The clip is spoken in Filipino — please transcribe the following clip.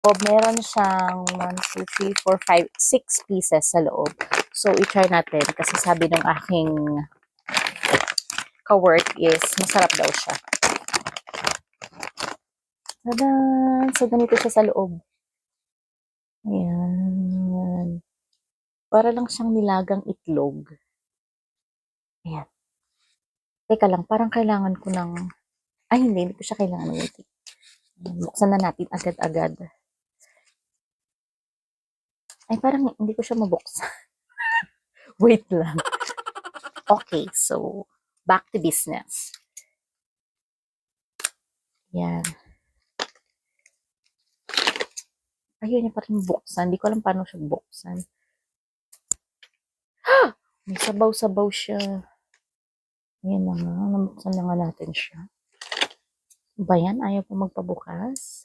Meron siyang 1, 2, 3, 4, 5, 6 pieces sa loob. So, i-try natin kasi sabi ng aking ka-work is masarap daw siya. Tadan! So, ganito siya sa loob. Ayan. Para lang siyang nilagang itlog. Ayan. Teka lang, parang kailangan ko ng... Ay, hindi ko siya kailangan. Wait. Buksan na natin agad-agad. Ay, parang hindi ko siya mabuksan. Wait lang. Okay, so, back to business. Yan. Ayun niya pa rin buksan. Hindi ko alam paano siya buksan. May sabaw-sabaw siya. Ayan na nga. Nabuksan na nga natin siya. Ba yan? Ayaw pa magpabukas?